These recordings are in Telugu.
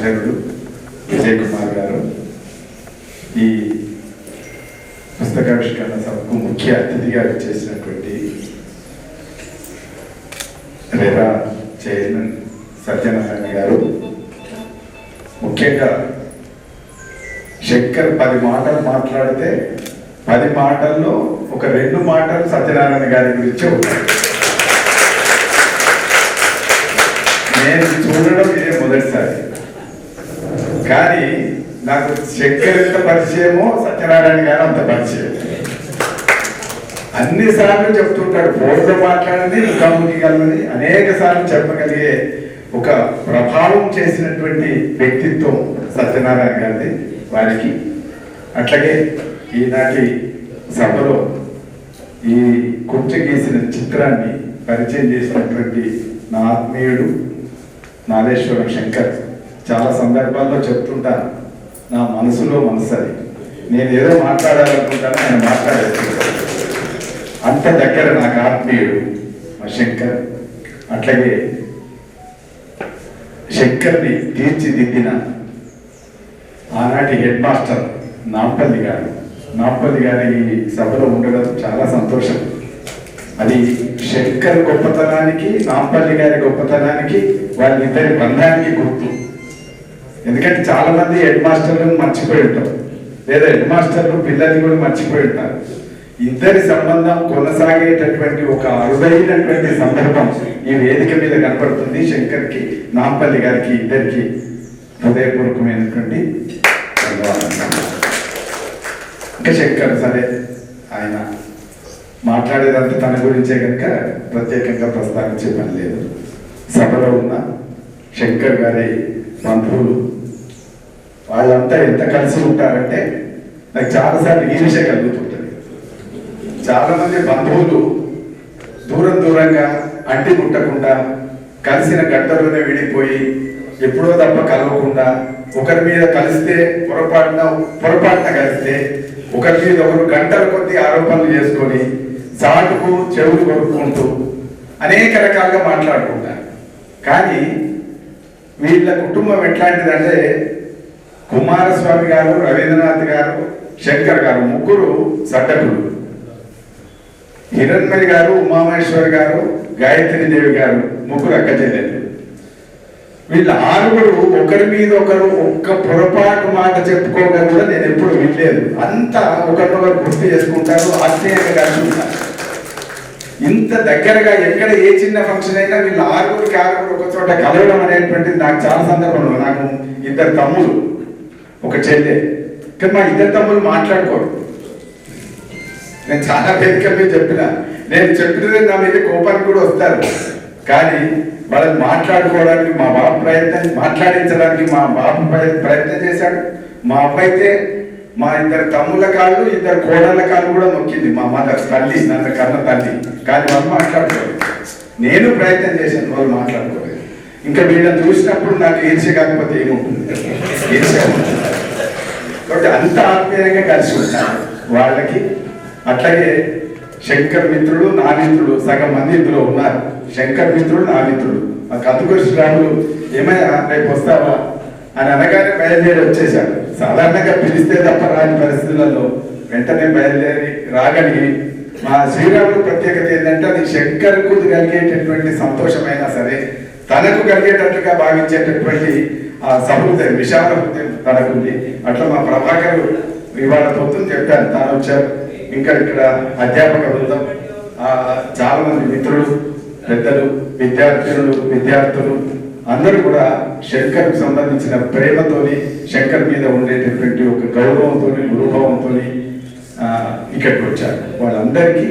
సహచరుడు విజయ్ కుమార్ గారు ఈ పుస్తకావిష్కరణ సభకు ముఖ్య అతిథిగా చేసినటువంటి రేరా చైర్మన్ సత్యనారాయణ గారు, ముఖ్యంగా శంకర్ 10 మాటలు మాట్లాడితే 10 మాటల్లో ఒక 2 మాటలు సత్యనారాయణ గారి గురించి ఉంటాయి. నేను చూడడం ఇదే మొదటిసారి, కానీ నాకు శంకర్ ఎంత పరిచయమో సత్యనారాయణ గారు అంత పరిచయం. అన్నిసార్లు చెప్తుంటాడు, ఫోన్లో మాట్లాడని ముఖాముఖి కలదని అనేక సార్లు చెప్పగలిగే ఒక ప్రభావం చేసినటువంటి వ్యక్తిత్వం సత్యనారాయణ గారిది. వారికి అట్లాగే ఈనాటి సభలో ఈ కుంచె గీసిన చిత్రాన్ని పరిచయం చేసినటువంటి నా ఆత్మీయుడు నాగేశ్వరం శంకర్. చాలా సందర్భాల్లో చెప్తుంటాను, నా మనసులో మనసు అది, నేను ఏదో మాట్లాడాలనుకుంటాను, ఆయన మాట్లాడేస్తుంటాను. అంత దగ్గర నాకు ఆత్మీయుడు మా శంకర్. అట్లాగే శంకర్ని తీర్చిదిద్దిన ఆనాటి హెడ్ మాస్టర్ నాంపల్లి గారు. నాంపల్లి గారి ఈ సభలో ఉండడం చాలా సంతోషం. అది శంకర్ గొప్పతనానికి, నాంపల్లి గారి గొప్పతనానికి, వాళ్ళిద్దరి బంధానికి గుర్తు. ఎందుకంటే చాలా మంది హెడ్ మాస్టర్లను మర్చిపోయి ఉంటారు, లేదా హెడ్ మాస్టర్లు పిల్లల్ని కూడా మర్చిపోయి ఉంటారు. ఇద్దరి సంబంధం కొనసాగేటటువంటి ఒక అరుదైనటువంటి సందర్భం ఈ వేదిక మీద కనపడుతుంది. శంకర్కి, నాంపల్లి గారికి ఇద్దరికి హృదయపూర్వకమైనటువంటి ధన్యవాదాలు. ఇంకా శంకర్ సరే, ఆయన మాట్లాడేదంతా తన గురించే కనుక ప్రత్యేకంగా ప్రస్తావించే పని లేదు. సభలో ఉన్న శంకర్ గారి బంధువులు వాళ్ళంతా ఎంత కలిసి ఉంటారంటే నాకు చాలాసార్లు ఈర్ష కలుగుతుంటుంది. చాలా మంది బంధువులు దూరం దూరంగా అంటి ముట్టకుండా కలిసిన గంటలోనే విడిపోయి ఎప్పుడో తప్ప కలవకుండా, ఒకరి మీద కలిస్తే పొరపాటున కలిస్తే ఒకరి మీద ఒకరు గంటల కొద్ది ఆరోపణలు చేసుకొని చాటుకు చెవులు కొరుక్కుంటూ అనేక రకాలుగా మాట్లాడుకుంటారు. కానీ వీళ్ళ కుటుంబం ఎట్లాంటిదంటే కుమారస్వామి గారు, రవీంద్రనాథ్ గారు, శంకర్ గారు ముగ్గురు సడ్డకులు. హిరణ్మయి గారు, ఉమామహేశ్వర్ గారు, గాయత్రీదేవి గారు ముగ్గురు అక్క చెల్లెలు. వీళ్ళ 6 ఒకరి మీద ఒకరు ఒక్క పొరపాటు మాట చెప్పుకోగా కూడా నేను ఎప్పుడు వినలేదు. అంతా ఒకరినొకరు గుర్తు చేసుకుంటారు, ఆత్మీయంగా కలిసి ఉంటారు. ఇంత దగ్గరగా ఎక్కడ ఏ చిన్న ఫంక్షన్ అయినా వీళ్ళ 6 ఒక చోట కలవడం అనేటువంటిది నాకు చాలా సందర్భంలో. నాకు 2 తమ్ములు, ఒక చెల్లె, కానీ మా 2 తమ్ములు మాట్లాడుకోరు. నేను చాలా వేదికల మీద చెప్పిన, నేను చెప్పినది నా మీద కోపానికి కూడా వస్తారు, కానీ వాళ్ళని మాట్లాడుకోవడానికి మా బాబు మాట్లాడించడానికి మా బాబు ప్రయత్నం చేశాడు. మా అమ్మ అయితే మా 2 తమ్ముళ్ళ కాళ్ళు, 2 కోడళ్ళ కాళ్ళు కూడా నొక్కింది. మా మదర్ తల్లి, నన్ను కన్న తల్లి, కానీ వాళ్ళు మాట్లాడుకోలేదు. నేను ప్రయత్నం చేశాను, వాళ్ళు మాట్లాడుకోలేదు. ఇంకా వీళ్ళని చూసినప్పుడు నాకు ఈర్ష్య కాకపోతే ఏముంటుంది, ఈర్ష్య ఉంటుంది. కాబట్టి అంత ఆత్మీయంగా కలిసి ఉంటాను వాళ్ళకి. అట్లాగే శంకర్ మిత్రుడు, నా మిత్రుడు, సగం మంది ఇందులో ఉన్నారు. శంకర్ మిత్రుడు, నా మిత్రుడు. మా కత్తుకృష్ణ రాములు ఏమైనా రేపు వస్తావా అని అనగానే బయలుదేరి వచ్చేసాడు. సాధారణంగా పిలిస్తే తప్ప రాని పరిస్థితులలో వెంటనే బయలుదేరి రాగలిగి, మా శ్రీరాముడు ప్రత్యేకత ఏంటంటే అది శంకర్కు కలిగేటటువంటి సంతోషమైనా సరే తనకు కలిగేటట్టుగా భావించేటటువంటి ఆ సహృదయం, విశాల హృదయం తనకుంది. అట్లా మా ప్రభాకర్ ఇవాళ పొద్దున్న చెప్పాను, తాను వచ్చారు. ఇంకా ఇక్కడ అధ్యాపక బృందం, చాలా మంది మిత్రులు, పెద్దలు, విద్యార్థులు అందరూ కూడా శంకర్కు సంబంధించిన ప్రేమతోని, శంకర్ మీద ఉండేటటువంటి ఒక గౌరవంతో, గురుభావంతో ఇక్కడికి వచ్చారు. వాళ్ళందరికీ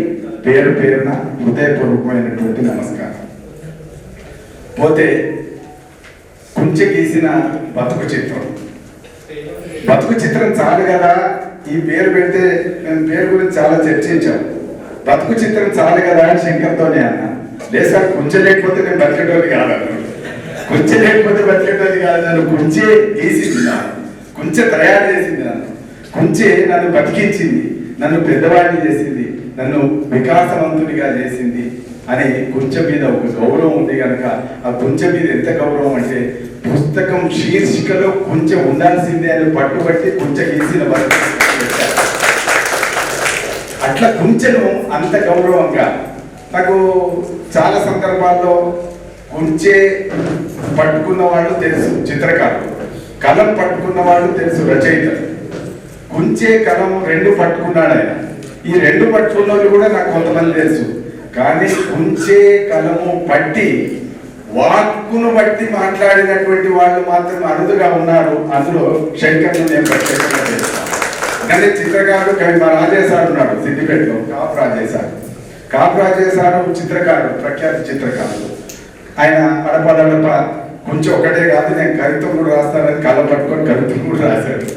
పేరు పేరున హృదయపూర్వకమైనటువంటి నమస్కారం. పోతే కుంచె గీసిన బతుకు చిత్రం చాలు కదా, ఈ పేరు పెడితే మేము పేరు గురించి చాలా చర్చించాం. బతుకు చిత్రం చాలు కదా అని శంకర్తోనే అన్నా. లేదు సార్, కుంచె లేకపోతే నేను బతికేటోది కాదన్నాడు. కుంచె లేకపోతే బతికేటోది కాదు, నన్ను కుంచె గీసింది, కుంచె తయారు చేసింది, కుంచె నన్ను బతికించింది, నన్ను పెద్దవాడిని చేసింది, నన్ను వికాసవంతుడిగా చేసింది అని కొంచెం మీద ఒక గౌరవం ఉంది కనుక ఆ కొంచెం మీద ఎంత గౌరవం అంటే పుస్తకం శీర్షికలో కొంచెం ఉండాల్సిందే అని పట్టుబట్టి కొంచెం గీసిన వరకు అట్లా కొంచెము అంత గౌరవంగా నాకు చాలా సందర్భాల్లో కొంచె పట్టుకున్న వాళ్ళు తెలుసు చిత్రకారులు, కలం పట్టుకున్న వాళ్ళు తెలుసు రచయితలు. కొంచె కలం రెండు పట్టుకున్నాడు ఆయన. ఈ రెండు పట్టుకున్న వాళ్ళు కూడా నాకు కొంతమంది తెలుసు. కానీ కొంచె కలము పట్టి వాక్కును బట్టి మాట్లాడినటువంటి వాళ్ళు మాత్రం అరుదుగా ఉన్నారు. అందులో శంకర్ను నేను ప్రత్యేకంగా చేస్తాను. కానీ చిత్రకారుడు కవి మా రాజేశారు ఉన్నాడు సిద్దిపేటలో, కాపు రాజేశారు చిత్రకారుడు, ప్రఖ్యాతి చిత్రకారుడు. ఆయన అడప కొంచెం ఒకటే కాదు, నేను కవిత్వం కూడా రాస్తానని కళ్ళ పట్టుకొని కవిత్వం కూడా రాశాడు.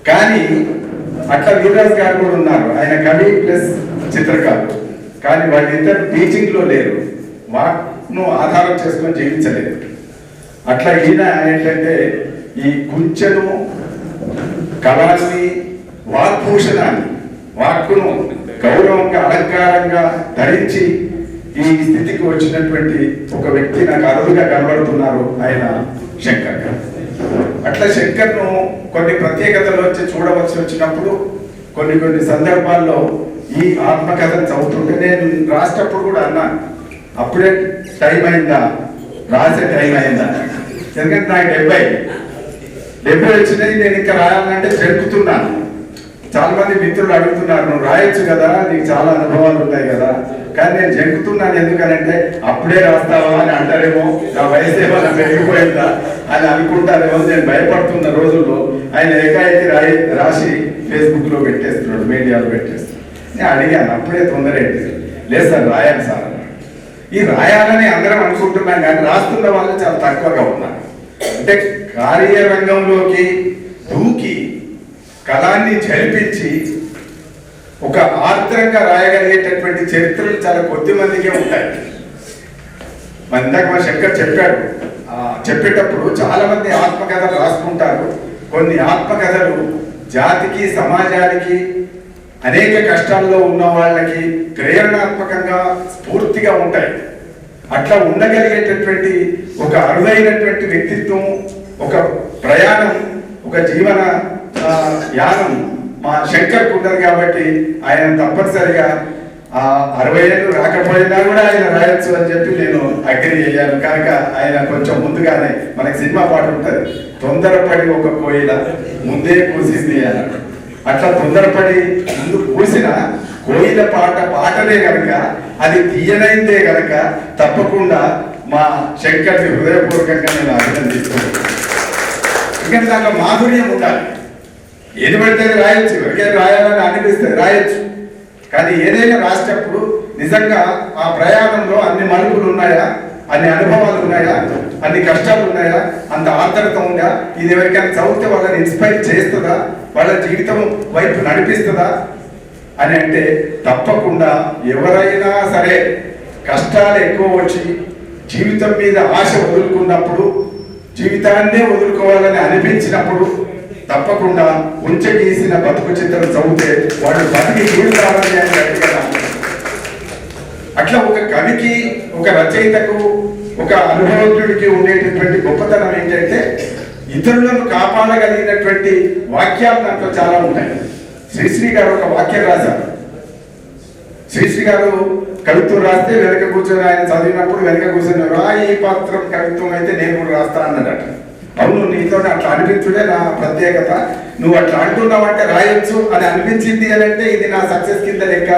కానీ అట్లా వీరరాజు గారు కూడా ఉన్నారు, ఆయన కవి ప్లస్ చిత్రకారుడు. కానీ వాళ్ళిద్దరు టీచింగ్లో లేరు, వాక్ను ఆధారం చేసుకొని జీవించలేదు. అట్లా ఈయన ఏంటంటే ఈ కుంచెను కళాన్ని వాక్భూషణాన్ని వాక్కును గౌరవంగా అలంకారంగా ధరించి ఈ స్థితికి వచ్చినటువంటి ఒక వ్యక్తి నాకు అరుదుగా కనబడుతున్నారు, ఆయన శంకర్ గారు. అట్లా శంకర్ను కొన్ని ప్రత్యేకతలు వచ్చి చూడవలసి వచ్చినప్పుడు కొన్ని సందర్భాల్లో ఈ ఆత్మకథను చదువుతుంటే నేను రాసేటప్పుడు కూడా అన్నా, అప్పుడే టైం అయిందా, రాసే టైం అయిందా. ఎందుకంటే నాకు 70 వచ్చినాయి, నేను ఇంకా రాయాలంటే జరుపుతున్నాను. చాలా మంది మిత్రులు అడుగుతున్నారు, నువ్వు రాయొచ్చు కదా, నీకు చాలా అనుభవాలు ఉన్నాయి కదా. కానీ నేను జంకుతున్నాను, ఎందుకనంటే అప్పుడే రాస్తావా అని అంటారేమో, నా వయసు ఏమైనా పెరిగిపోయిందా అని అనుకుంటారేమో. నేను భయపడుతున్న రోజుల్లో ఆయన ఏకాయికి రాసి ఫేస్బుక్లో పెట్టేస్తున్నాడు, మీడియాలో పెట్టేస్తున్నాడు. నేను అడిగాను, అప్పుడే తొందర ఏంటి? లేదు సార్, రాయాలి సార్ అన్నాడు. ఈ రాయాలని అందరం అనుకుంటున్నాం, కానీ రాస్తున్న వాళ్ళు చాలా తక్కువగా ఉన్నారు. అంటే కార్యరంగంలోకి దూకి కళాన్ని జరిపించి ఒక ఆర్ద్రంగా రాయగలిగేటటువంటి చరిత్రలు చాలా కొద్ది మందికే ఉంటాయి. ఇందాక మా శంకర్ చెప్పాడు, చెప్పేటప్పుడు చాలా మంది ఆత్మకథలు రాసుకుంటారు. కొన్ని ఆత్మకథలు జాతికి సమాజానికి అనేక కష్టాల్లో ఉన్న వాళ్ళకి ప్రేరణాత్మకంగా స్ఫూర్తిగా ఉంటాయి. అట్లా ఉండగలిగేటటువంటి ఒక అరుదైనటువంటి వ్యక్తిత్వం, ఒక ప్రయాణం, ఒక జీవన యానం మా శంకర్కు ఉన్నది. కాబట్టి ఆయన తప్పనిసరిగా 60 ఏళ్ళు రాకపోయినా కూడా ఆయన రాయొచ్చు అని చెప్పి నేను అగ్రి అయ్యాను. కనుక ఆయన కొంచెం ముందుగానే, మనకి సినిమా పాట ఉంటుంది, తొందరపడి ఒక కోయిల ముందే కూసింది అన్నాడు. అట్లా తొందరపడి ముందు కూసిన కోయిల పాటనే కనుక, అది తీయనైందే కనుక తప్పకుండా మా శంకర్ని హృదయపూర్వకంగా నేను అభినందిస్తున్నాను. ఎందుకంటే దాంట్లో మాధుర్యం ఉండాలి. ఏది పడితే రాయొచ్చు, ఎవరికైనా రాయాలని అనిపిస్తే రాయొచ్చు. కానీ ఏదైనా రాసేటప్పుడు నిజంగా ఆ ప్రయాణంలో అన్ని మలుపులు ఉన్నాయా, అన్ని అనుభవాలు ఉన్నాయా, అన్ని కష్టాలు ఉన్నాయా, అంత ఆర్ద్రత ఉందా, ఇది ఎవరికైనా చదివితే వాళ్ళని ఇన్స్పైర్ చేస్తుందా, వాళ్ళ జీవితం వైపు నడిపిస్తుందా అని అంటే తప్పకుండా. ఎవరైనా సరే కష్టాలు ఎక్కువ వచ్చి జీవితం మీద ఆశ వదులుకున్నప్పుడు, జీవితాన్నే వదులుకోవాలని అనిపించినప్పుడు తప్పకుండా ఉంచగీసిన బతుకు చిత్రం చదివితే వాళ్ళు బతికి జీవితాలని అని అడిగారు. అట్లా ఒక కవికి, ఒక రచయితకు, ఒక అనుభవజ్ఞుడికి ఉండేటటువంటి గొప్పతనం ఏంటంటే ఇతరులను కాపాడగలిగినటువంటి వాక్యాలు దాంట్లో చాలా ఉంటాయి. శ్రీశ్రీ గారు ఒక వాక్యం రాశారు. శ్రీశ్రీ గారు కవిత్వం రాస్తే వెనక కూర్చొని, ఆయన చదివినప్పుడు వెనక కూర్చొని ఈ పాత్రం కవిత్వం అయితే నేను కూడా రాస్తా అన్నాడట. అవును, నీతో అట్లా అనిపించుడే నా ప్రత్యేకత, నువ్వు అట్లా అంటున్నావంటే రాయొచ్చు అని అనిపించింది అని అంటే ఇది నా సక్సెస్ కింద లెక్క.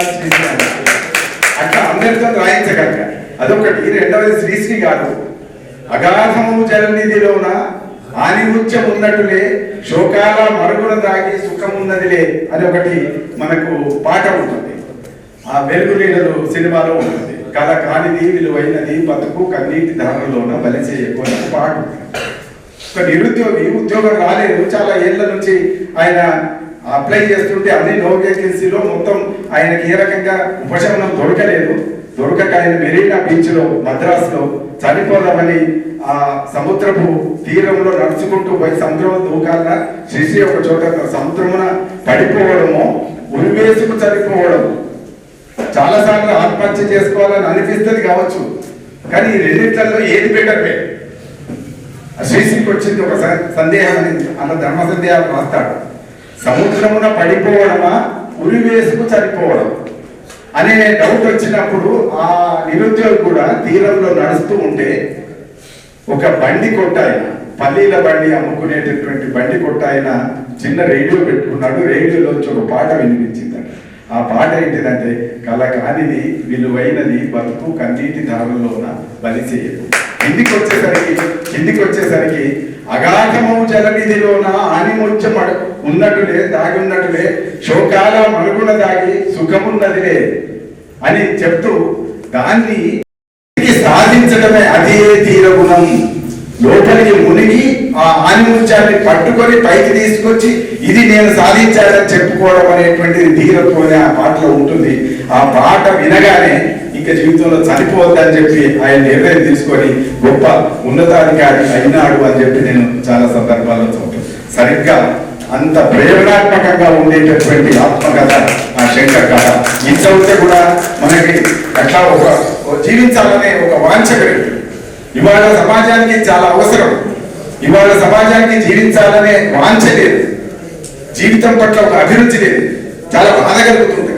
అట్లా అందరితో రాయించగలగా అదొకటి. రెండవది, శ్రీశ్రీ గారు అగాధము జలనిధిలోన ఆనిముత్యం ఉన్నట్టులే శోకాల మరుగున దాగి సుఖమున్నదిలే అని ఒకటి మనకు పాట ఉంటుంది. ఆ వెలుగు నీడలు సినిమాలో ఉంటుంది. కళ కానిది విలువైనది బతుకు కన్నీటి ధారలోన బలిసే ఎక్కువ పాట. ఒక నిరుద్యోగి, ఉద్యోగం రాలేదు, చాలా ఏళ్ల నుంచి ఆయన అప్లై చేస్తుంటే అన్ని నో వేకెన్సీలో మొత్తం ఆయనకి ఏ రకంగా ఉపశమనం దొరకక ఆయన మెరీనా బీచ్ లో మద్రాసులో చనిపోదామని ఆ సముద్రపు తీరంలో నడుచుకుంటూ పోయి సముద్రం దూకాల శ్రీశ్రీ ఒక చోట సముద్రమున పడిపోవడము, ఉరివేసుకు చనిపోవడము, చాలాసార్లు ఆత్మహత్య చేసుకోవాలని అనిపిస్తుంది కావచ్చు, కానీ ఈ రెండింటిలో ఏది బెటర్ వే? శ్రీశ్రీకి వచ్చింది ఒక సందేహం అనేది, అన్న ధర్మ సందేహాలు రాస్తాడు. సముద్రమున పడిపోవడమా ఉరి వేసుకు చనిపోవడం అనే డౌట్ వచ్చినప్పుడు ఆ నిరుద్యోగి కూడా తీరంలో నడుస్తూ ఉంటే ఒక బండి కొట్టాయన, పల్లీల బండి అమ్ముకునేటటువంటి బండి కొట్టాయన చిన్న రేడియో పెట్టుకున్నాడు. రేడియోలోంచి ఒక పాట వినిపించింది. ఆ పాట ఏంటిదంటే, కల కానిది విలువైనది బతుకు కన్నీటి ధారల్లోన బలిసేయదు. కిందికి వచ్చేసరికి అగాధము జలనిధిలోన ఆనిముత్యం ఉన్నట్టులే దాగి ఉన్నట్టులే శోకాల మరుగున దాగి సుఖమున్నదిలే అని చెప్తూ దాన్ని సాధించడమే అదే తీరగుణం. లోపలికి మునిగి ఆ ఆనిముత్యాన్ని పట్టుకొని పైకి తీసుకొచ్చి ఇది నేను సాధించాలని చెప్పుకోవడం అనేటువంటిది ధీరత్వం అనే ఆ పాటలో ఉంటుంది. ఆ పాట వినగానే ఇంకా జీవితంలో చనిపోవద్దని చెప్పి ఆయన నిర్ణయం తీసుకొని గొప్ప ఉన్నతాధికారి అయినాడు అని చెప్పి నేను చాలా సందర్భాల్లో చూస్తాను. సరిగ్గా అంత ప్రేరణాత్మకంగా ఉండేటటువంటి ఆత్మకథ ఆ శంకర్ కథ. ఇంత ఉంటే కూడా మనకి అట్లా ఒక జీవించాలనే ఒక వాంఛ కలిగింది. ఇవాళ సమాజానికి చాలా అవసరం. ఇవాళ సమాజానికి జీవించాలనే వాంఛ లేదు, జీవితం పట్ల ఒక అభిరుచి లేదు. చాలా బాధ కలుగుతుంది.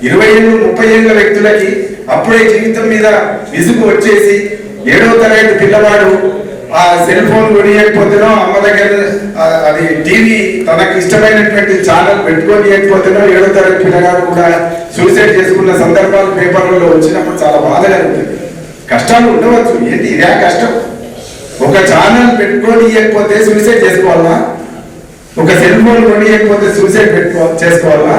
20 ఏళ్ళు 30 ఏళ్ళ వ్యక్తులకి అప్పుడే జీవితం మీద విసుగు వచ్చేసి 7వ తరగతి పిల్లవాడు ఆ సెల్ ఫోన్ కొనియకపోతేనో, అమ్మ దగ్గర అది టీవీ తనకు ఇష్టమైనటువంటి ఛానల్ పెట్టుకోనియకపోతేనో 7వ తరగతి పిల్లగాడు కూడా సూసైడ్ చేసుకున్న సందర్భాలు పేపర్లలో వచ్చినప్పుడు చాలా బాధ కలుగుతుంది. కష్టాలు ఉండవచ్చు, ఏంటి ఇదే కష్టం? ఒక ఛానల్ పెట్టుకోనియకపోతే సూసైడ్ చేసుకోవాలా? ఒక సెల్ ఫోన్ కొనియకపోతే సూసైడ్ చేసుకోవాలా?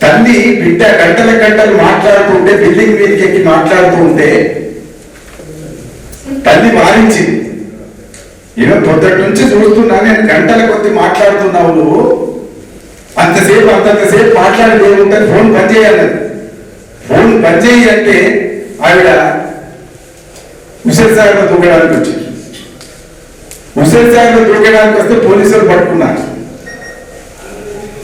తల్లి బిడ్డ గంటలు మాట్లాడుతుంటే, బిల్డింగ్ మీదకి ఎక్కి మాట్లాడుతూ ఉంటే తల్లి వారించింది. ఏమో పొద్దుటి నుంచి చూస్తున్నా, నేను గంటల కొద్ది మాట్లాడుతున్నావు, నువ్వు అంతసేపు మాట్లాడి ఏముంటుంది, ఫోన్ బంద్ చేయాలి. ఫోన్ బంద్ చేయి అంటే ఆవిడ హుస్సేన్ సాగర్లో దూకడానికి వచ్చింది. హుస్సేన్ సాగర్లో దూకడానికి వస్తే పోలీసులు పట్టుకున్నారు.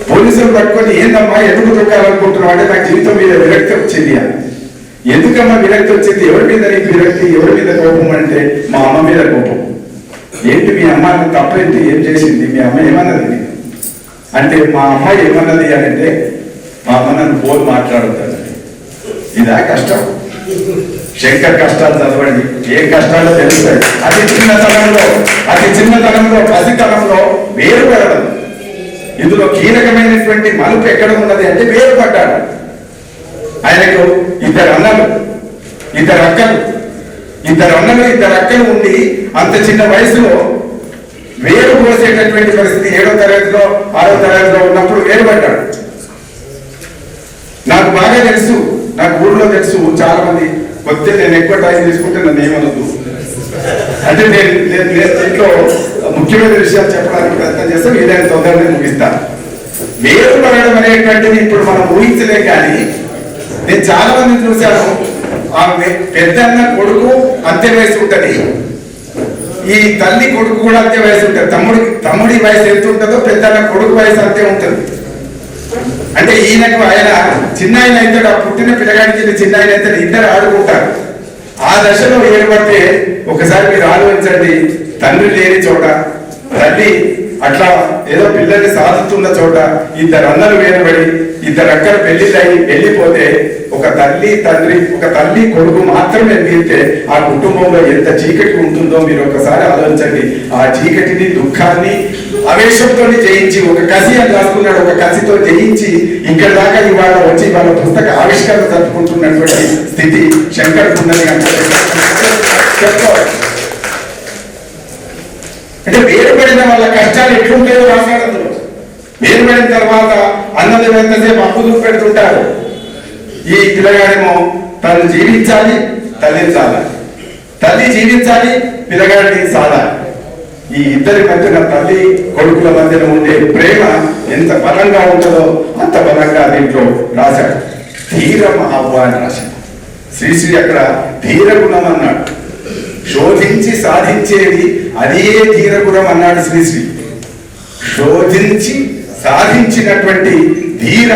పోలీసులు పట్టుకొని, ఏందమ్మా ఎందుకు దూకాలనుకుంటున్నావు అంటే, నాకు జీవితం మీద విరక్తి వచ్చింది అని. ఎందుకమ్మా విరక్తి వచ్చింది? ఎవరి మీద నీకు విరక్తి, ఎవరి మీద కోపం అంటే, మా అమ్మ మీద కోపం. ఏంటి మీ అమ్మ తప్పేంటి, ఏం చేసింది, మీ అమ్మ ఏమన్నది అంటే, మా అమ్మ ఏమన్నది అని అంటే, మా అమ్మ నన్ను ఫోన్ మాట్లాడుతుంది. ఇదా కష్టం? శంకర్ కష్టాలు చదవండి, ఏ కష్టాలు తెలుస్తాయి. అతి చిన్నతనంలో పసితనంలో వేరుపడడం. ఇందులో కీలకమైనటువంటి మలుపు ఎక్కడ ఉన్నది అంటే, వేరుపడ్డాడు. ఆయనకు 2 అన్నలు 2 అక్కలు, 2 అక్కలు ఉండి అంత చిన్న వయసులో వేరు పోసేటటువంటి పరిస్థితి. 7వ తరగతిలో 6వ తరగతిలో ఉన్నప్పుడు వేరుపడ్డాడు. నాకు బాగా తెలుసు, నాకు ఊళ్ళో తెలుసు, చాలా మంది కొద్ది నేను ఎక్కువ టైం తీసుకుంటే నన్ను ఏమనొద్దు. అంటే నేను ఇంట్లో ముఖ్యమైన విషయాలు చెప్పడానికి ప్రయత్నం చేస్తాను, ఏదైనా తొందరగా ముగిస్తాను. వేరుపడడం అనేటువంటిది ఇప్పుడు మనం ఊహించలే. కానీ నేను చాలా మంది చూశాను, ఆ పెద్దన్న కొడుకు అంతే వయసు ఉంటుంది, ఈ తల్లి కొడుకు కూడా అంతే వయసు ఉంటుంది. తమ్ముడి వయసు ఎంత ఉంటుందో పెద్దన్న కొడుకు వయసు అంతే ఉంటుంది. అంటే ఈయనకు ఆయన చిన్న ఆయన అవుతాడు, ఆ పుట్టిన పిల్లగాడికి చిన్న ఆయన అవుతాడు, ఇద్దరు ఆడుకుంటారు. ఆ దశలో ఏర్పడితే ఒకసారి మీరు ఆలోచించండి, తండ్రి లేని చోట తల్లి అట్లా ఏదో పిల్లల్ని సాధుతున్న చోట 2 అన్నలు వేరుపడి 2 అక్కలు పెళ్లిళ్ళయి వెళ్ళిపోతే ఒక తల్లి కొడుకు మాత్రమే మిగిలితే ఆ కుటుంబంలో ఎంత చీకటి ఉంటుందో మీరు ఒకసారి ఆలోచించండి. ఆ చీకటిని, దుఃఖాన్ని ఆవేశంతో జయించి, ఒక కసి అని రాసుకున్నాడు, ఒక కసితో జయించి ఇక్కడ దాకా ఇవాళ వచ్చి వాళ్ళ పుస్తక ఆవిష్కరణ జరుపుకుంటున్నటువంటి స్థితి శంకర్ ఉన్నది చెప్పుకోవాలి. అంటే వేరుపడిన వాళ్ళ కష్టాలు ఎట్లుంటాయో రాశాడు. వేరుపడిన తర్వాత అన్నది ఎంతసేపు అప్పులు పెడుతుంటారు. ఈ పిల్లగాడేమో తను జీవించాలి, తల్లి జీవించాలి, పిల్లగాడిని సాధాలి. ఈ ఇద్దరి మధ్యన, తల్లి కొడుకుల మధ్యన ఉండే ప్రేమ ఎంత బలంగా ఉంటుందో అంత బలంగా దీంట్లో రాశాడు. ధీరం ఆహ్వాని రాశాడు శ్రీశ్రీ. అక్కడ ధీర గుణం అన్నాడు, శోధించి సాధించేది అదే ధీరగుణం అన్నాడు శ్రీశ్రీ. శోధించి సాధించినటువంటి ధీర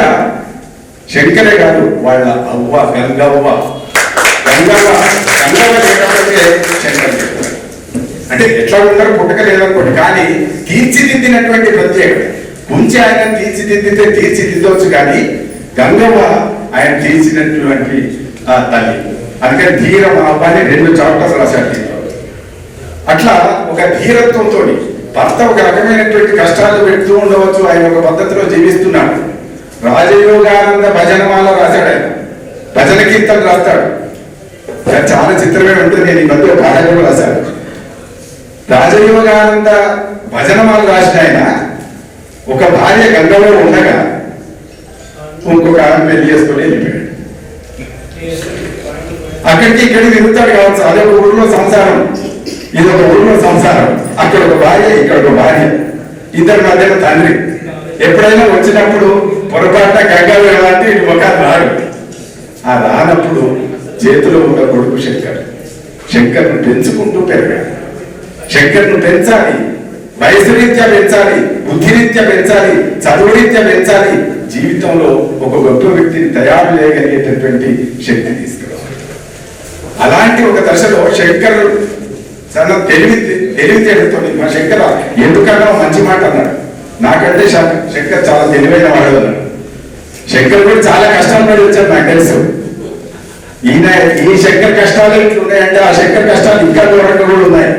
శంకరే కాదు, వాళ్ళ అవ్వ గంగవ్వ లేకపోతే శంకర్ చెప్తారు. అంటే ఎట్లా ఉంటారు పుట్టక లేదనుకోండి, కానీ తీర్చిదిద్దినటువంటి ప్రత్యేకత. ఉంచి ఆయన తీర్చిదిద్దితే తీర్చిదిద్దవచ్చు, కానీ గంగవ్వ ఆయన తీర్చినటువంటి తల్లి. అందుకని ధీరం అవ్వాలి 2 చాప్టర్స్ రాశాడు. అట్లా ఒక ధీరత్వంతో భర్త ఒక రకమైనటువంటి కష్టాలు పెడుతూ ఉండవచ్చు, ఆయన ఒక పద్ధతిలో జీవిస్తున్నాడు. రాజయోగానంద భజనమాల రాశాడు, ఆయన భజన కీర్తన రాస్తాడు. చాలా చిత్రమే ఉంటుంది. నేను ఈ మధ్య భారతంలో రాశాను. రాజయోగానంద భజనమాల రాసిన ఆయన ఒక భార్య గంగలో ఉండగా ఇంకొక ఆమె పెళ్లి చేసుకొని వెళ్ళిపోయాడు. అక్కడికి ఇక్కడికి తిరుగుతాడు కావచ్చు. అదొక ఊరిలో సంసారం, ఇదొక ఊరిలో సంసారం. అక్కడ ఒక భార్య, ఇక్కడ ఒక భార్య, ఇద్దరి మధ్యన తండ్రి. ఎప్పుడైనా వచ్చినప్పుడు పొరపాటున గంగలు వెళ్ళాలంటే ఇటు ముఖాలు రాడు. ఆ రానప్పుడు చేతిలో ఉన్న కొడుకు శంకర్ను పెంచుకుంటూ పెరగాలి. శంకర్ను పెంచాలి, వయసు రీత్యా పెంచాలి, బుద్ధిరీత్యా పెంచాలి, చదువు రీత్యా పెంచాలి. జీవితంలో ఒక గొప్ప వ్యక్తిని తయారు చేయగలిగేటటువంటి శక్తి తీసుకురావాలి. అలాంటి ఒక దశలో శంకర్ చాలా తెలివితేటతో, మా శంకర్ ఎందుకన్నా మంచి మాట అన్నాడు. నాకంటే శంకర్ చాలా తెలివైన వాడు అన్నాడు. శంకర్ కూడా చాలా కష్టాలు పడి వచ్చారు నాకు తెలుసు. ఈ శంకర్ కష్టాలు ఇట్లున్నాయంటే ఆ శంకర్ కష్టాలు ఇంకా దూరంగా కూడా ఉన్నాయి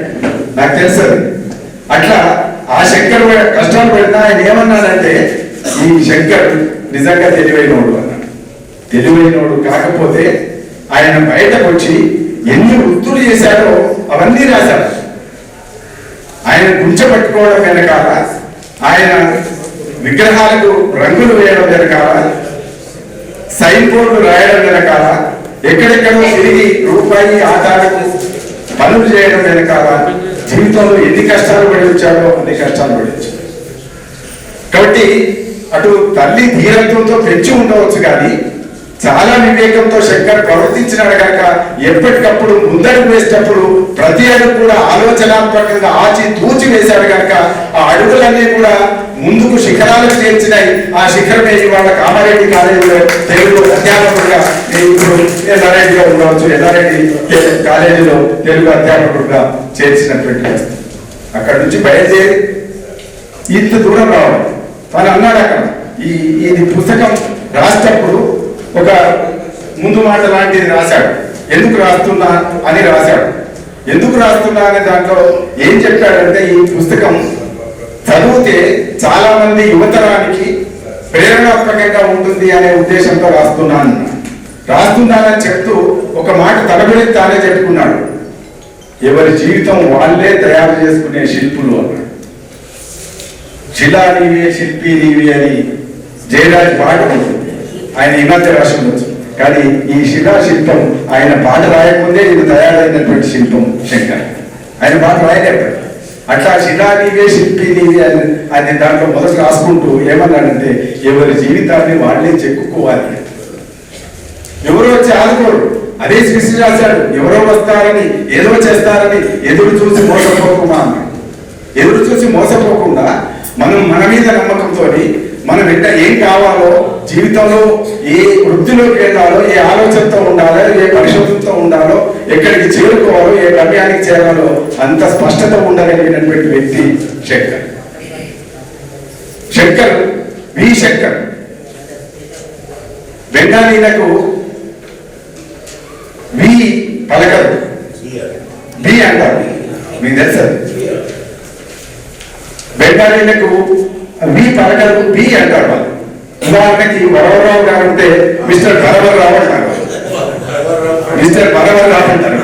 నాకు తెలుసు. అట్లా ఆ శంకర్ కష్టాలు పడినా ఆయన ఏమన్నాడంటే, ఈ శంకర్ నిజంగా తెలివైనోడు అన్నాడు. తెలివైనోడు కాకపోతే ఆయన బయటకు వచ్చి ఎన్ని వృత్తులు చేశాడో అవన్నీ రాశాడు. ఆయన గుంచబట్టుకోవడం వెనకాల, ఆయన విగ్రహాలకు రంగులు వేయడం వెనకాల, సైన్ బోర్డులు రాయడం వెనకాల, ఎక్కడెక్కడో తిరిగి రూపాయి ఆధారకు పనులు చేయడం వెనకాల జీవితంలో ఎన్ని కష్టాలు పడి వచ్చాడో అన్ని కష్టాలు పడి వచ్చాడు. కాబట్టి అటు తల్లి ధీరత్వంతో పెంచి ఉండవచ్చు, కానీ చాలా వివేకంతో శంకర్ ప్రవర్తించినాడు కనుక ఎప్పటికప్పుడు ముందడుగు వేసేటప్పుడు ప్రతి అడుగు కూడా ఆలోచనాత్మకంగా ఆచి తూచి వేశాడు కనుక ఆ అడుగులన్నీ కూడా ముందుకు శిఖరాలకు చేర్చినాయి. ఆ శిఖరమే ఇవాళ కామారెడ్డి కాలేజీలో తెలుగు అధ్యాపకుడుగా, ఎల్లారెడ్డిగా ఉండవచ్చు, ఎల్లారెడ్డి కాలేజీలో తెలుగు అధ్యాపకుడుగా చేర్చినటువంటి. అక్కడ నుంచి బయలుదేరి ఇంత దూరం రావడం. తను అన్నాడు అక్కడ ఈ పుస్తకం రాసేటప్పుడు ఒక ముందు మాట లాంటిది రాశాడు. ఎందుకు రాస్తున్నా అని రాశాడు. ఎందుకు రాస్తున్నా అనే దాంట్లో ఏం చెప్పాడంటే, ఈ పుస్తకం చదివితే చాలా మంది యువతరానికి ప్రేరణాత్మకంగా ఉంటుంది అనే ఉద్దేశంతో రాస్తున్నానని చెప్తూ ఒక మాట తన గురించి తానే చెప్పుకున్నాడు. ఎవరి జీవితం వాళ్ళే తయారు చేసుకునే శిల్పులు అన్నాడు. శిలా నీవే శిల్పి నీవి అని జయరాజ్ పాట ఉంటుంది. ఆయన ఈ మధ్య రాసి ఉండొచ్చు, కానీ ఈ శిలా శిల్పం ఆయన పాట రాయకముందే ఇది తయారైనటువంటి శిల్పం శంకర్. ఆయన పాట రాయలేదు. అట్లా శిలా నీవే శిల్పి నీవి అని దాంట్లో మొదటి రాసుకుంటూ ఏమన్నాడంటే, ఎవరి జీవితాన్ని వాళ్ళే చెక్కుకోవాలి. ఎవరో వచ్చి ఆదుకోరు. అదే శ్రీ రాశాడు, ఎవరో వస్తారని ఏదో చేస్తారని ఎదురు చూసి మోసపోకుండా అన్నాడు. ఎదురు చూసి మోసపోకుండా మనం మన మీద నమ్మకంతో మనం వెంట ఏం కావాలో, జీవితంలో ఏ వృత్తిలోకి వెళ్ళాలో, ఏ ఆలోచనతో ఉండాలో, ఏ పరిశోధనతో ఉండాలో, ఎక్కడికి చేరుకోవాలో, ఏ గమ్యానికి చేరాలో అంత స్పష్టత ఉండగలిగినటువంటి వ్యక్తి శంకర్. శంకర్ బెంగాలీలకు వి పలకరు, బి అంటారు. మీకు తెలుసా? బెంగాలీలకు వి పలకరు, బి అంటారు వాళ్ళు. ఉదాహరణకి వరవరరావు గారు ఉంటే మిస్టర్ బరవరరావు అంటారు, మిస్టర్ బరవరరావు అంటారు.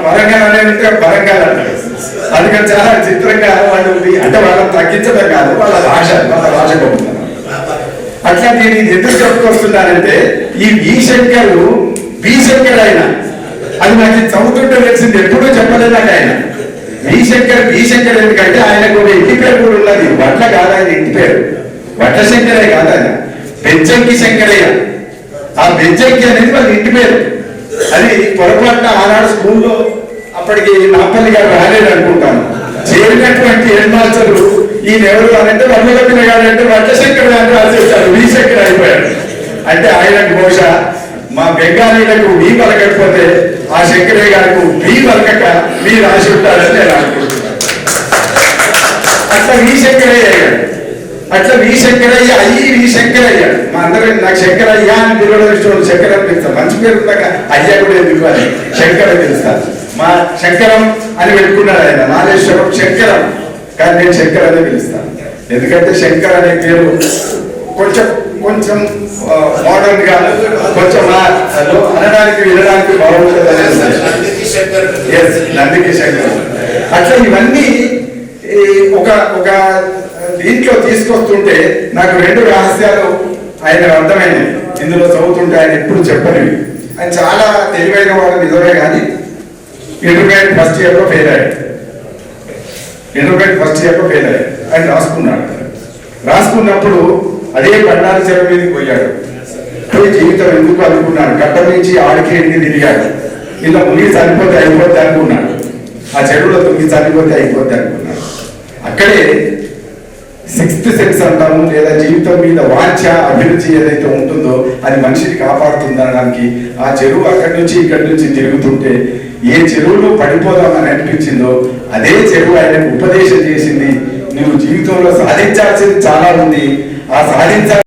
వరంగల్ అంటే వరంగల్ అంటారు. అందుకని చాలా చిత్రంగా వాళ్ళు అంటే వాళ్ళని తగ్గించడం కాదు, వాళ్ళ భాష గొప్పతనం. అట్లా నేను ఇది ఎందుకు చెప్పుకొస్తున్నానంటే, ఈ బి శంకర్ ఆయన అది నాకు చదువుతుంటే తెలిసింది, ఎప్పుడూ చెప్పలేదు నాకు ఆయన. బి శంకర్ ఎందుకంటే ఆయనకు ఒక ఇంటి పేరు కూడా ఉన్నది. వడ్ల కాదు ఆయన ఇంటి పేరు, వడ్ల శంకరే కాదు ఆయన, బెజ్జంకి శంకరయ్య. ఆ బెజ్జంకి అనేది వాళ్ళ ఇంటి పేరు. అది పొరపాటున ఆనాడు స్కూల్లో అప్పటికి నాపల్లి గారు రాలేదు అనుకుంటాను. చేరినటువంటి హెడ్ మాస్టర్లు ఈయన ఎవరు అని అంటే వడ్ల పిల్లగాడు అంటే వడ్లశంకర్ అని రాసేస్తాడు, వి శంకర్ అయిపోయాడు. అంటే ఆయనకు బహుశా మా బెంగాలీలకు వి పలకకపోతే ఆ శంకరయ్య గారికి వి పలకక వి రాసి ఉంటాడని నేను అనుకుంటున్నాను. అట్లా వి శంకరయ్య అయ్యాడు. అట్లా వి శంకరయ్య అయ్యి వి శంకరయ్య. మా అందరం నాకు శంకరయ్య అని పిలవడం ఇష్టం, శంకర్ అని పిలుస్తాను. మంచి పేరు ఉన్నాక అయ్యా కూడా ఎందుకు అని శంకర్ అని పిలుస్తాను. మా శంకరం అని పెట్టుకున్నాడు ఆయన, నాగేశ్వరం శంకరం, కానీ నేను శంకర్ అనే పిలుస్తాను. ఎందుకంటే శంకర్ అనే పేరు కొంచెం కొంచెం మోడర్న్ గా కొంచెం అనడానికి వినడానికి బాగుంటుంది అనేది నందికి శంకర్. అట్లా ఇవన్నీ ఒక ఒక దీంట్లో తీసుకొస్తుంటే నాకు రెండు రహస్యాలు ఆయన అర్థమైనవి. ఇందులో చదువుతుంటే ఆయన ఎప్పుడు చెప్పనివి. ఆయన చాలా తెలివైన వాడు నిజమే, కానీ ఇంటర్మీడియట్ ఫస్ట్ ఇయర్ లో ఫెయిల్ అయ్యాడు. ఇంటర్మీడియట్ ఫస్ట్ ఇయర్ లో ఫెయిల్ అయ్యాడు. ఆయన రాసుకున్నాడు. రాసుకున్నప్పుడు అదే బండారు చెరువు మీదకి పోయాడు. పోయి జీవితం ఎందుకు అనుకున్నాడు. కట్ట నుంచి ఆడికి ఎన్ని తిరిగాడు. ఇలా మునిగి చనిపోతే అయిపోద్ది అనుకున్నాడు. ఆ చెరువులో తుమ్మి చనిపోతే అయిపోద్ది అనుకున్నాడు. అక్కడే సిక్స్త్ సెన్స్ అంటాము, లేదా జీవితం మీద వాంఛ అభిరుచి ఏదైతే ఉంటుందో అది మనిషిని కాపాడుతుందనడానికి ఆ చెరువు అక్కడి నుంచి ఇక్కడి నుంచి తిరుగుతుంటే ఏ చెరువులో పడిపోదామని అనిపించిందో అదే చెరువు ఆయనకు ఉపదేశం చేసింది. నువ్వు జీవితంలో సాధించాల్సింది చాలా ఉంది, ఆ సాధించాల్సిన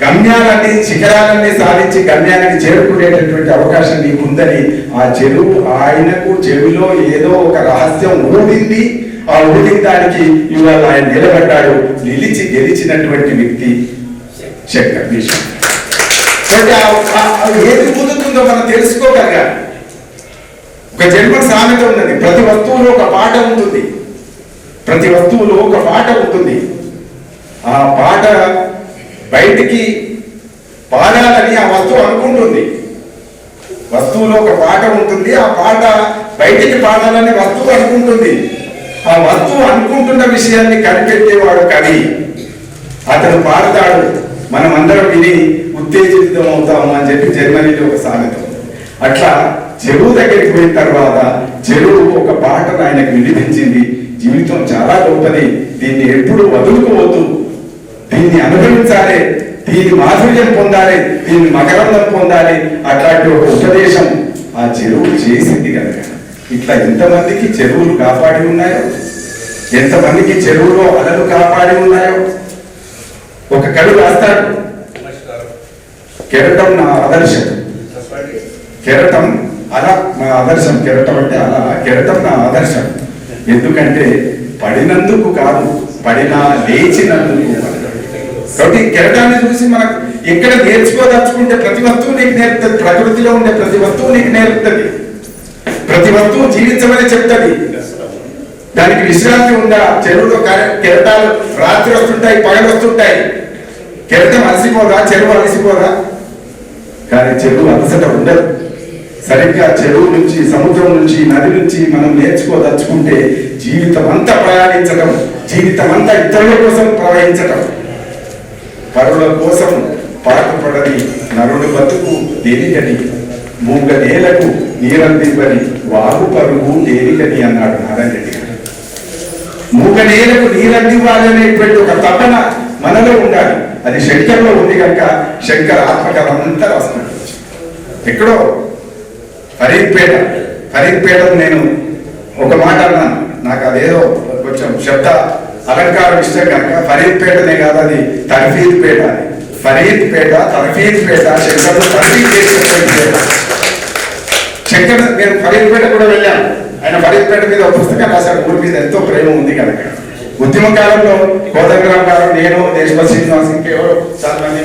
గమ్యాలన్నీ శిఖరాలన్నీ సాధించి గమ్యానికి చేరుకునేటటువంటి అవకాశం నీకుందని ఆ చెరువు ఆయనకు చెరువులో ఏదో ఒక రహస్యం ఊడింది. ఆ ఊడిన దానికి ఇవాళ ఆయన నిలబడ్డాడు. నిలిచి గెలిచినటువంటి వ్యక్తి శంకర్ భీష్మ. ఏది ఊదుతుందో మనం తెలుసుకోగలగాలి. ఒక జన్మన్ సామెత ఉన్నది, ప్రతి వస్తువులో ఒక పాట ఉంటుంది. ప్రతి వస్తువులో ఒక పాట ఉంటుంది. ఆ పాట బయటికి పాడాలని ఆ వస్తువు అనుకుంటుంది. వస్తువులో ఒక పాట ఉంటుంది, ఆ పాట బయటికి పాడాలని వస్తువు అనుకుంటుంది. ఆ వస్తువు అనుకుంటున్న విషయాన్ని కనిపెట్టేవాడు కవి. అతను పాడతాడు, మనం అందరం విని ఉత్తేజితం అవుతాము అని చెప్పి జర్మనీలో ఒక సామెత. అట్లా చెరువు దగ్గరికి పోయిన తర్వాత చెరువు ఒక పాటను ఆయనకు వినిపించింది. జీవితం చాలా గొప్పది, దీన్ని ఎప్పుడు వదులుకోవద్దు, దీన్ని అనుభవించాలి, దీని మాధుర్యం పొందాలి, దీన్ని మకరందం పొందాలి. అట్లాంటి ఒక ఉపదేశం ఆ చెరువు చేసింది కనుక ఇట్లా ఎంతమందికి చెరువులు కాపాడి ఉన్నాయో, ఎంతమందికి చెరువులో అలలు కాపాడి ఉన్నాయో. ఒక కవి రాస్తాడు, కెరటం నా ఆదర్శం. కెరటం అలా నా ఆదర్శం. కెరటం అంటే అలా, కెరటం నా ఆదర్శం. ఎందుకంటే పడినందుకు కాదు, పడినా లేచినందుకు. కాబట్టి కెరటాన్ని చూసి మనకు ఎక్కడ నేర్చుకోదలుచుకుంటే ప్రతి వస్తువు నీకు నేర్పుతుంది. ప్రకృతిలో ఉండే ప్రతి వస్తువు నీకు నేర్పుతుంది. ప్రతి వస్తువు జీవించమని చెప్తుంది. దానికి విశ్రాంతి ఉందా? చెరువులో కెరటాలు రాత్రి వస్తుంటాయి, పగలు వస్తుంటాయి. కెరటం అలసిపోదా? చెరువు అలసిపోదా? కానీ చెరువు అలసట ఉండదు. సరిగ్గా చెరువు నుంచి, సముద్రం నుంచి, నది నుంచి మనం నేర్చుకోదలుచుకుంటే జీవితం అంతా ప్రయాణించడం, జీవితం అంతా ఇతరుల కోసం ప్రవహించటం. పరుల కోసం పాటుపడని నరుడు బతుకు దేనికని, మూగ నేలకు నీరందివ్వని వాగు పరుగు దేనికని అన్నాడు నారాయణ రెడ్డి గారు. మూగ నేలకు నీరందివ్వాలనేటువంటి ఒక తపన మనలో ఉండాలి. అది శంకర్లో ఉంది కనుక శంకర్ ఆత్మకథ అంతా రాస్తున్నాడు. ఎక్కడో ఫరీద్పేటను నేను ఒక మాట అన్నాను, నాకు అదేదో కొంచెం శబ్ద అలంకారం ఇష్టం కనుక ఫరీద్పేటనే కాదు, అది తర్ఫీద్పేట. ఫరీద్పేట, తర్ఫీద్పేట, శంకర్ను తర్ఫీద్ చేసినటువంటి పేట. శంకర్, నేను ఫరీద్పేట కూడా వెళ్ళాను. ఆయన ఫరీద్పేట మీద ఒక పుస్తకం రాశాడు. ఊరి మీద ఎంతో ప్రేమ ఉంది కనుక. ఉద్యమ కాలంలో కోదండరామ్ గారు, నేను, దేశపతి శ్రీనివాస్, ఇంకెవరో చాలా మంది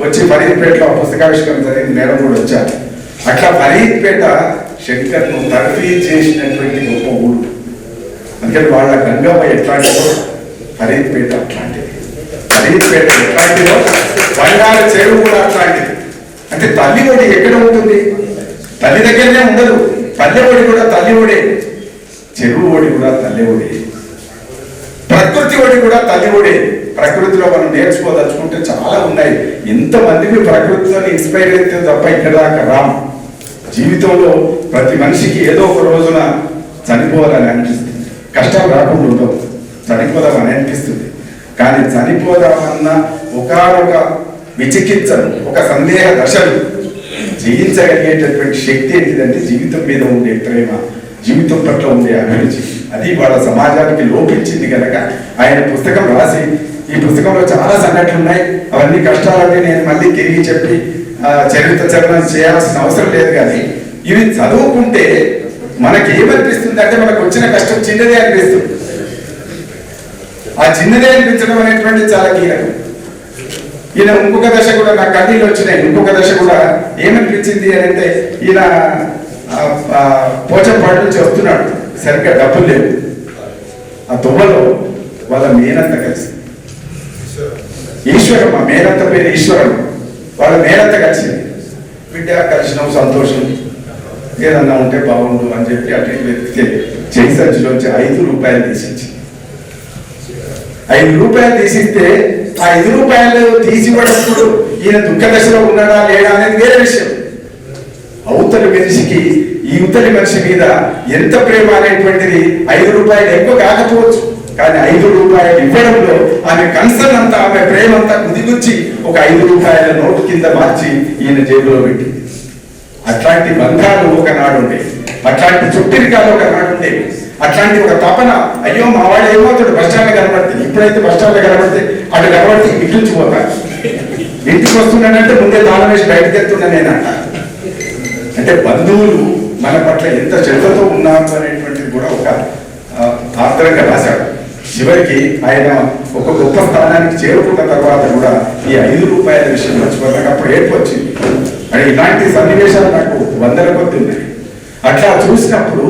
వచ్చి ఫరీద్పేటలో పుస్తకావిష్కరణ జరిగింది. మేడం కూడా వచ్చారు. అట్లా ఫరీద్పేట శంకర్ను తర్ఫీద్ చేసినటువంటి గొప్ప ఊరు. అందుకని వాళ్ళ గంగమ్మ ఎట్లాంటిదో ఫరీద్పేట అట్లాంటిది. ఫరీద్పేట ఎట్లాంటిదో బంగారు చెరువు కూడా అట్లాంటిది. అంటే తల్లి ఒడి ఎక్కడ ఉంటుంది? తల్లి దగ్గరనే ఉండదు. పల్లె ఒడి కూడా తల్లి ఒడే, చెరువు ఒడి కూడా తల్లి ఒడే, ప్రకృతి ఒడి కూడా తల్లి ఒడే. ప్రకృతిలో మనం నేర్చుకోదలుచుకుంటే చాలా ఉన్నాయి. ఎంతమందికి ప్రకృతితో ఇన్స్పైర్ అయితే తప్ప ఇక్కడ దాకా రామ్. జీవితంలో ప్రతి మనిషికి ఏదో ఒక రోజున చనిపోవాలని అనిపిస్తుంది. కష్టాలు రాకుండా ఉండవు. చనిపోదామని అనిపిస్తుంది. కానీ చనిపోదామన్న ఒకనొక విచికిత్సలు, ఒక సందేహ దశలు జయించగలిగేటటువంటి శక్తి ఏంటిదంటే జీవితం మీద ఉండే ప్రేమ, జీవితం పట్ల ఉండే అభిరుచి. అది వాళ్ళ సమాజానికి లోపించింది కనుక ఆయన పుస్తకం రాసి, ఈ పుస్తకంలో చాలా సంఘటనలు ఉన్నాయి. అవన్నీ కష్టాలన్నీ నేను మళ్ళీ తిరిగి చెప్పి చరిత్ర చరణం చేయాల్సిన అవసరం లేదు. కానీ ఇవి చదువుకుంటే మనకి ఏమనిపిస్తుంది అంటే మనకు వచ్చిన కష్టం చిన్నదే అనిపిస్తుంది. ఆ చిన్నదే అనిపించడం అనేటువంటి చాలా కీలకం. ఈయన ఇంకొక దశ కూడా నాకు కన్నీళ్ళు వచ్చినాయి. ఇంకొక దశ కూడా ఏమనిపించింది అని అంటే, ఈయన పోచంపాడు నుంచి వస్తున్నాడు, సరిగ్గా డబ్బులు లేవు. ఆ తువ్వలో వాళ్ళ మేనంత కలిసి, ఈశ్వరం, ఆ మేనంత పేరు ఈశ్వరం, వాళ్ళ మేనంత కలిసింది. బిడ్డ కలిసినాం, సంతోషం, ఏదన్నా ఉంటే బాగుండు అని చెప్పి అటు వెతికితే చేయి సంచిలోంచి 5 రూపాయలు తీసించి, 5 రూపాయలు తీసిస్తే ఆ 5 రూపాయలు తీసిపడినప్పుడు ఈయన దుఃఖ దశలో ఉన్నాడా లేడా అనేది వేరే విషయం. అవతలి మనిషికి ఈ ఉత్తలి మనిషి మీద ఎంత ప్రేమ అనేటువంటిది 5 రూపాయలు ఎక్కువ కాకపోవచ్చు, కానీ 5 రూపాయలు ఇవ్వడంలో ఆమె కన్సర్న్ అంతా, ఆమె ప్రేమ అంతా కుదిగుచ్చి ఒక 5 రూపాయల నోటు కింద మార్చి ఈయన జేబులో పెట్టింది. అట్లాంటి బంధాలు ఒకనాడు ఉండేవి, అట్లాంటి చుట్టిరికాలు ఒకనాడు ఉండేవి, అట్లాంటి ఒక తపన. అయ్యో మా వాడు ఏమవుతాడు బస్టాండ్ కనబడితే, ఇప్పుడైతే బస్టాండ్ కనబడితే అటు కనబడితే ఇటు నుంచి పోతాను, ఇంటికి వస్తున్నానంటే ముందే తాళం వేసి బయటకు వెళ్తున్నా నేనంట. అంటే బంధువులు మన పట్ల ఎంత శ్రద్ధతో ఉన్నారు అనేటువంటిది కూడా ఒక ఆర్ద్రంగా రాశాడు. చివరికి ఆయన ఒక గొప్ప స్థానానికి చేరుకున్న తర్వాత కూడా ఈ 5 రూపాయల విషయం మర్చిపోతాక అప్పుడు ఏడుపు వచ్చింది. అంటే ఇలాంటి సన్నివేశాలు నాకు 100ల కొద్ది ఉన్నాయి. అట్లా చూసినప్పుడు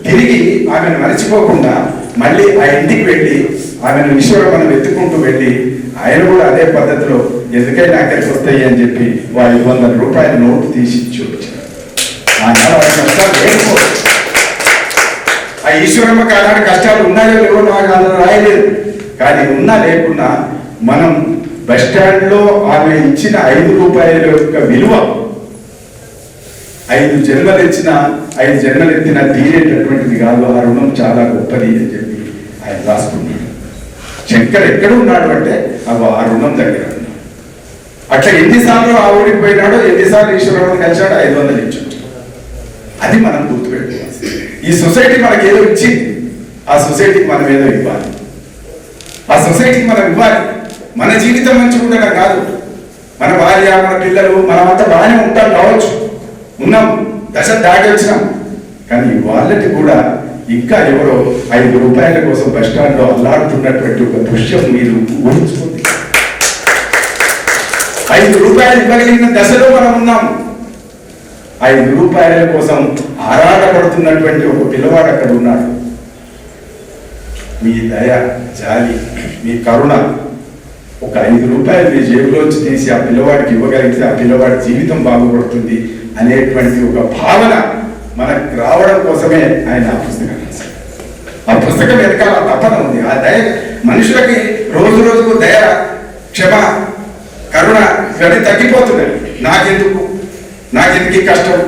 తిరిగి ఆమెను మర్చిపోకుండా మళ్ళీ ఆ ఇంటికి వెళ్ళి ఆమెను ఈశ్వరమ్మను వెతుక్కుంటూ వెళ్ళి ఆయన కూడా అదే పద్ధతిలో ఎందుకైనా అక్కడికి వస్తాయి అని చెప్పి 500 రూపాయల నోటు తీసి చూపించారు. ఆ ఈశ్వరమ్మకి అలాంటి కష్టాలు ఉన్నాయో లేవో నాకు అందరూ రాయలేదు. కానీ ఉన్నా లేకున్నా మనం బస్ స్టాండ్ లో ఆమె ఇచ్చిన 5 రూపాయల యొక్క విలువ 5 జన్మలు ఇచ్చిన 5 జన్మలు ఎత్తిన తీరేటటువంటిది కాదు. ఆ రుణం చాలా గొప్పది అని చెప్పి ఆయన రాసుకున్నాడు. శంకర్ ఎక్కడ ఉన్నాడు అంటే ఆ రుణం దగ్గర. అట్లా ఎన్నిసార్లు ఆ ఊరికి పోయినాడో, ఎన్నిసార్లు ఈశ్వరమ్మని కలిశాడో 500 ఇచ్చాడు. అది మనం గుర్తుపెట్టుకోవాలి. ఈ సొసైటీ మనకి ఏదో ఇచ్చింది, ఆ సొసైటీకి మనం ఏదో ఇవ్వాలి, ఆ సొసైటీకి మనం ఇవ్వాలి. మన జీవితం మంచిగా ఉండగా కాదు, మన భార్య, మన పిల్లలు, మనమంతా బాగానే ఉంటాం కావచ్చు, ఉన్నాం, దశ దాటి వచ్చినాం. కానీ వాళ్ళకి కూడా ఇంకా ఎవరో 5 రూపాయల కోసం బస్ స్టాండ్ లో అల్లాడుతున్నటువంటి ఒక దృశ్యం మీరు ఊహించుకోండి. 5 రూపాయలు ఇవ్వగలిగిన దశలో మనం ఉన్నాం. 5 రూపాయల కోసం ఆరాటపడుతున్నటువంటి ఒక పిల్లవాడు అక్కడ ఉన్నాడు. మీ దయ, జాలి, మీ కరుణ ఒక 5 రూపాయలు మీ జేబులోంచి తీసి ఆ పిల్లవాడికి ఇవ్వగలిగితే ఆ పిల్లవాడి జీవితం బాగుపడుతుంది అనేటువంటి ఒక భావన మనకు రావడం కోసమే ఆయన ఆ పుస్తకం రాశారు. ఆ పుస్తకం వెనకాల తపన ఉంది. ఆ దయ మనుషులకి రోజు రోజుకు దయ, క్షమ, కరుణ ఇవన్నీ తగ్గిపోతున్నాయి. నాకెందుకు కష్టం,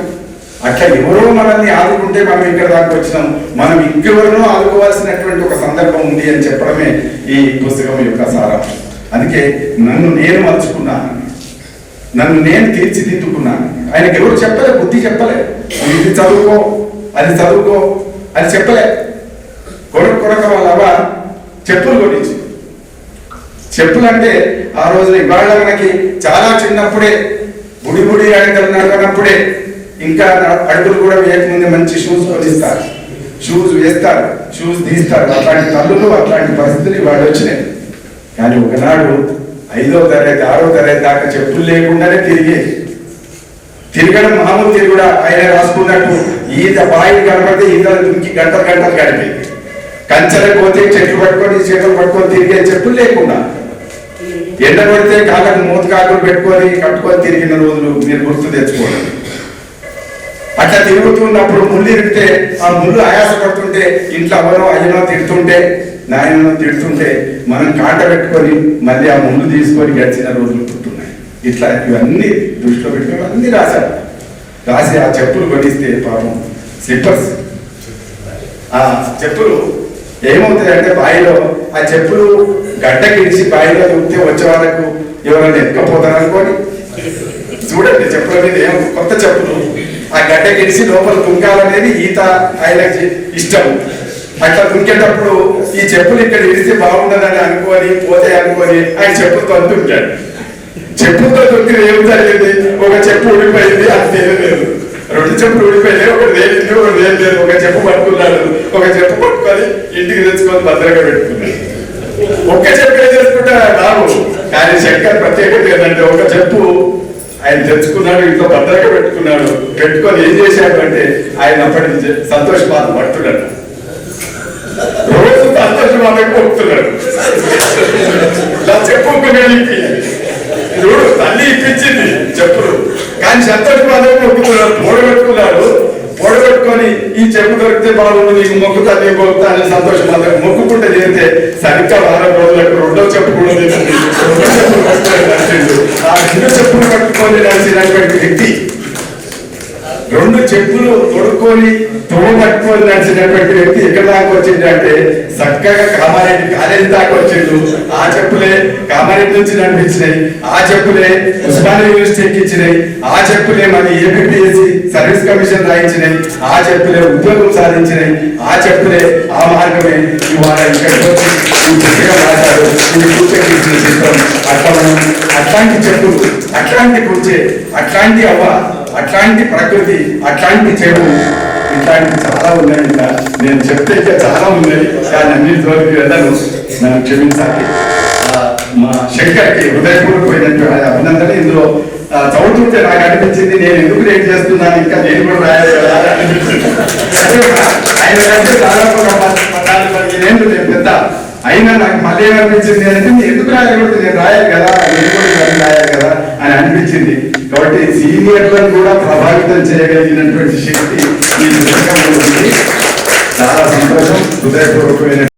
అట్లా ఎవరో మనల్ని ఆదుకుంటే మనం ఇక్కడ దాకా వచ్చినాం, మనం ఇంకెవరినో ఆదుకోవాల్సినటువంటి ఒక సందర్భం ఉంది అని చెప్పడమే ఈ పుస్తకం యొక్క సారాంశం. అందుకే నన్ను నేను మలుచుకున్నాను, నన్ను నేను తీర్చిదిద్దుకున్నాను. ఆయనకి ఎవరు చెప్పలే, బుద్ధి చెప్పలే, ఇది చదువుకో, అది చదువుకో అని చెప్పలే. కొరక వాళ్ళ అవ్వ చెప్పులు కొనిచ్చి, చెప్పులు అంటే ఆ రోజున ఇవాళ మనకి చాలా చిన్నప్పుడే బుడి అడుగులు నడవనప్పుడే, ఇంకా అడుగులు కూడా వేయకముందే మంచి షూస్ కొనిస్తారు, షూస్ వేస్తారు, షూస్ తీస్తారు. అట్లాంటి తల్లులు, అట్లాంటి పరిస్థితులు వాళ్ళు వచ్చినాయి. కానీ ఒకనాడు 5వ తరగతి 6వ తరగతి దాకా చెప్పులు లేకుండానే తిరగడం మామూలు తిరుగుడా. ఆయన రాసుకున్నట్టు ఈత బాయిలు కనబడితే ఈతలు దుంకి గంటలు గడిపి, కంచెలకు పోతే చెట్లు పట్టుకొని చేతులు పట్టుకొని తిరిగే చెప్పులు లేకుండా, ఎండ పడితే కాళ్ళకు మూత కాకులు పెట్టుకొని కట్టుకొని తిరిగిన రోజులు మీరు గుర్తు తెచ్చుకోవడం. అట్లా తిరుగుతున్నప్పుడు ముళ్ళు ఇరిగితే ఆ ముళ్ళు ఆయాసపడుతుంటే ఇంట్లో అవనో అయ్యనో తిడుతుంటే, నాయనో తిడుతుంటే మనం కాట పెట్టుకొని మళ్ళీ ఆ ముళ్ళు తీసుకొని గడిచిన రోజులు గుర్తున్నాయి. ఇట్లా ఇవన్నీ దృష్టిలో పెట్టుకొని అన్నీ రాశారు. రాసి ఆ చెప్పులు కొనిస్తే పాపం స్లిప్పర్స్, ఆ చెప్పులు ఏమవుతాయంటే బాయిలో ఆ చెప్పులు గడ్డకిడిచి బాయిలో దూకితే వచ్చే వాళ్ళకు ఎవరైనా ఎక్కపోతారు అనుకోని చూడండి, చెప్పుల మీద ఏం కొత్త చెప్పులు ఆ గడ్డకిడిచి లోపల దుంకాలనేది ఈత ఆయనకి ఇష్టం. అట్లా దుంకేటప్పుడు ఈ చెప్పులు ఇక్కడ ఇడిస్తే బాగుండదని అనుకోని పోతే అనుకోని ఆయన చెప్పులతో దుంకాడు. చెప్పులతో దుంకిన ఏం జరిగింది? ఒక చెప్పు ఊడిపోయింది, అది తేలేదు. రెండు చెప్పులు ఊడిపోయినాయి, ఒకటి తేలింది, ఒకటి తేలేదు. ఒక చెప్పు పట్టుకున్నాడు, ఒక చెప్పు పట్టుకొని ఇంటికి తెచ్చుకొని భద్రంగా పెట్టుకున్నాడు. ఒక్క చెప్పు ఏం చేసుకుంటారా బాబు? కానీ శంకర్ ప్రత్యేకత ఏంటంటే ఒక చెప్పు ఆయన తెచ్చుకున్నాడు, ఇంట్లో భద్రంగా పెట్టుకున్నాడు. పెట్టుకొని ఏం చేశాడు అంటే ఆయన అప్పటి నుంచి సంతోషపాత పడుతున్నాడు. రోజు సంతోషపాతకు పోతున్నాడు. ఇలా చెప్పుకున్నాడు. చూడు, తల్లి ఇప్పించింది చెప్పులు, కానీ సంతోషపాతకు మొక్కుతున్నాడు. పొడగొట్టుకున్నాడు. పొడగొట్టుకొని ఈ చెప్పు దొరికితే బాగుండు, నీకు మొక్కుతా నీ మొక్కుతా అని సంతోషపాతకు మొక్కుకుంటే చేస్తే సరిగ్గా వారం రోజులకు రెండో చెప్పు కూడా తెలిసింది. రెండో చెప్పులు పట్టుకొని నడిచిండు. ఆ రెండు చెప్పులు పట్టుకొని నడిచినటువంటి వ్యక్తి, రెండు చెప్పులు తొడుక్కొని పట్టుకొని నడిచినటువంటి వ్యక్తి ఎక్కడ దాకా వచ్చింది అంటే చక్కగా కామారెడ్డి కాలేజీ దాకా వచ్చిండు. ఆ చెప్పులే కామారెడ్డి నుంచి నడిపించినాయి, ఆ చెప్పులే ఉస్మానియా యూనివర్సిటీ ఎక్కించినాయి, ఆ చెప్పులే మన ఏపీఎస్సి సర్వీస్ కమిషన్ రాయించినాయి, ఆ చెప్పులే ఉద్యోగం సాధించినాయి, ఆ చెప్పులే ఆ మార్గమే ఇవాళ ఇక్కడికి వచ్చి ఈ పుస్తకం రాశారు. ఈ పుస్తకం చిత్రం అట్లా అట్లాంటి చెప్పులు, అట్లాంటి కూర్చే, అట్లాంటి అవ్వ, అట్లాంటి ప్రకృతి, అట్లాంటి చెరువు, ఇట్లాంటి చాలా ఉన్నాయి. ఇంకా నేను చెప్తే ఇంకా చాలా ఉన్నాయి, కానీ అన్నింటిలోకి వెళ్ళను, నన్ను క్షమించాలి. మా శంకర్కి హృదయపూర్వకమైనటువంటి అభినందన. ఇందులో చదువుతుంటే నాకు అనిపించింది, నేను ఎందుకు రేట్ చేస్తున్నాను, ఇంకా నేను కూడా రాయాలి కదా అని అనిపించింది. ఆయన కంటే దాదాపు ఒక 14-15 నేను పెద్ద అయినా నాకు మళ్ళీ ఏమనిపించింది అంటే నేను ఎందుకు రాయకూడదు, నేను రాయాలి కదా, నేను కూడా రాయాలి కదా అని అనిపించింది. కాబట్టి సీనియర్లను కూడా ప్రభావితం చేయగలిగినటువంటి శక్తి ఈ పుస్తకంలో ఉంది. చాలా సంతోషం, హృదయపూర్వకమైన